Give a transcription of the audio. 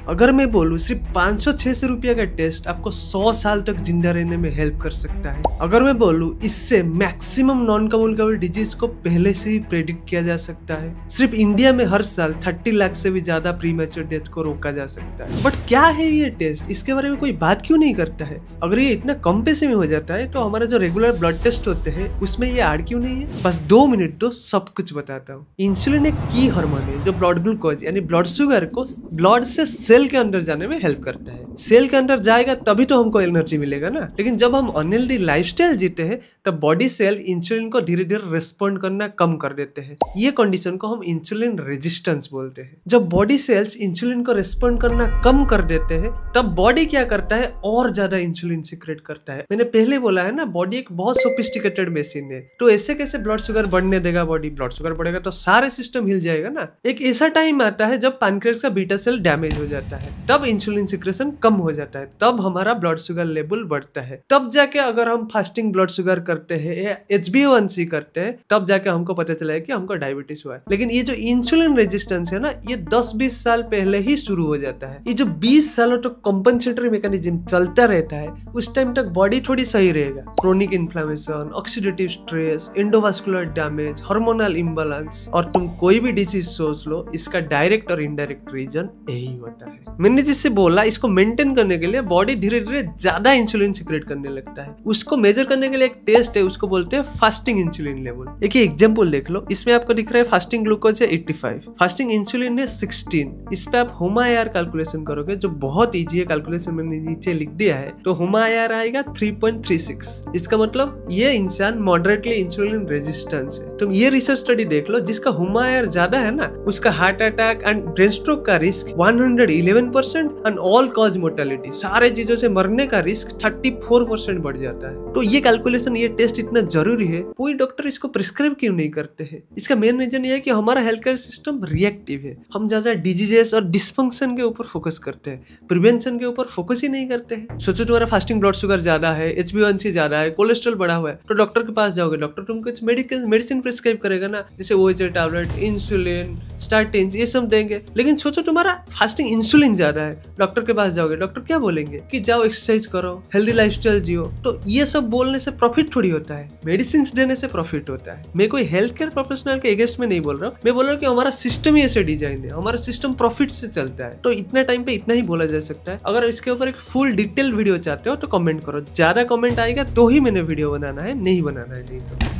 अगर मैं बोलूँ सिर्फ 500-600 रुपया का टेस्ट आपको 100 साल तक जिंदा रहने में हेल्प कर सकता है। अगर मैं बोलूँ इससे मैक्सिमम नॉन कम्युनिकेबल डिजीज को पहले से ही प्रेडिक्ट किया जा सकता है। सिर्फ इंडिया में हर साल 30 लाख से भी ज्यादा प्रीमैच्योर डेथ को रोका जा सकता है। बट क्या है ये टेस्ट, इसके बारे में कोई बात क्यों नहीं करता है? अगर ये इतना कम पैसे में हो जाता है तो हमारा जो रेगुलर ब्लड टेस्ट होते हैं उसमें ये ऐड क्यों नहीं है? बस 2 मिनट दो, सब कुछ बताता हूँ। इंसुलिन एक की हार्मोन है जो ब्लड ग्लूकोज यानी ब्लड शुगर को ब्लड से सेल के अंदर जाने में हेल्प करता है। सेल के अंदर जाएगा तभी तो हमको एनर्जी मिलेगा ना। लेकिन जब हम अनहेल्दी लाइफस्टाइल जीते हैं तब बॉडी सेल इंसुलिन को धीरे धीरे रिस्पॉन्ड करना कम कर देते हैं। ये कंडीशन को हम इंसुलिन रेजिस्टेंस बोलते हैं। जब बॉडी सेल्स इंसुलिन को रिस्पॉन्ड करना कम कर देते हैं तब बॉडी क्या करता है, और ज्यादा इंसुलिन सीक्रेट करता है। मैंने पहले बोला है ना, बॉडी एक बहुत सोफिस्टिकेटेड मशीन है। तो ऐसे कैसे ब्लड शुगर बढ़ने देगा? बॉडी ब्लड शुगर बढ़ेगा तो सारे सिस्टम हिल जाएगा ना। एक ऐसा टाइम आता है जब पैनक्रियास का बीटा सेल डैमेज हो जाता है, तब इंसुलिन सीक्रेशन कम हो जाता है, तब हमारा ब्लड शुगर लेवल बढ़ता है। तब जाके अगर हम फास्टिंग ब्लड शुगर करते हैं या HbA1c करते हैं तब जाके हमको पता चला है कि हमको डायबिटीज हुआ है। लेकिन ये जो इंसुलिन रेजिस्टेंस है ना, ये 10-20 साल पहले ही शुरू हो जाता है। ये जो 20 सालों तक कंपनसेटरी मैकेनिज्म चलता रहता है उस टाइम तक बॉडी थोड़ी सही रहेगा। Chronic inflammation, oxidative stress, endovascular damage, hormonal imbalance और तुम कोई भी डिजीज सोच लो, इसका डायरेक्ट और इनडायरेक्ट रीजन यही होता है। मैंने जिससे बोला इसको मेंटेन करने के लिए बॉडी धीरे धीरे ज्यादा इंसुलिन सीक्रेट करने लगता है। उसको मेजर करने के लिए एक टेस्ट है, उसको बोलते हैं फास्टिंग इंसुलिन लेवल। एक एग्जांपल देख लो, इसमें आपको दिख रहा है फास्टिंग ग्लूकोज है 85, फास्टिंग इंसुलिन है 16। इस पे आप HumaIR कैलकुलेशन करोगे जो बहुत इजी है, कैलकुलेशन मैंने नीचे लिख दिया है। तो HumaIR आएगा 3.36। इसका मतलब ये इंसान मॉडरेटली इंसुलिन रेजिस्टेंस है। तुम ये रिसर्च स्टडी देख लो, जिसका HumaIR ज्यादा है ना उसका heart attack and brain stroke का risk 111% and all cause mortality, सारे चीजों से मरने का रिस्क 34% बढ़ जाता है। तो ये कैलकुलेशन, ये टेस्ट इतना जरूरी है, कोई डॉक्टर इसको प्रिस्क्राइब क्यों नहीं करते हैं? इसका मेन रीजन ये है कि हमारा हेल्थ केयर सिस्टम रिएक्टिव है। हम ज्यादा डिजीजेस और डिस्फंक्शन के ऊपर फोकस करते हैं, प्रिवेंशन के ऊपर फोकस ही नहीं करते हैं। सोचो तुम्हारा फास्टिंग ब्लड शुगर ज्यादा है, HbA1c ज्यादा है, कोलेस्ट्रॉल बढ़ा हुआ है, तो डॉक्टर के पास जाओगे, डॉक्टर तुमको कुछ मेडिसिन प्रिस्क्राइब करेगा ना, जैसे OH टैबलेट, इंसुलिन, स्टाटिन, ये सब देंगे। लेकिन सोचो तुम्हारा फास्टिंग इंसुलिन ज्यादा है, डॉक्टर के पास जाओगे, डॉक्टर क्या बोलेंगे कि जाओ एक्सरसाइज करो, हेल्दी लाइफस्टाइल जियो। तो ये सब बोलने से प्रॉफिट थोड़ी होता है, मेडिसिन देने से प्रॉफिट होता है। मैं कोई हेल्थ केयर प्रोफेशनल के अगेंस्ट में नहीं बोल रहा हूँ, मैं बोल रहा हूँ कि हमारा सिस्टम ही ऐसे डिजाइन है, हमारा सिस्टम प्रॉफिट से चलता है। तो इतना टाइम पे इतना ही बोला जा सकता है। अगर इसके ऊपर एक फुल डिटेल वीडियो चाहते हो तो कमेंट करो, ज्यादा कमेंट आएगा तो ही मैंने वीडियो बनाना है, नहीं बनाना है नहीं तो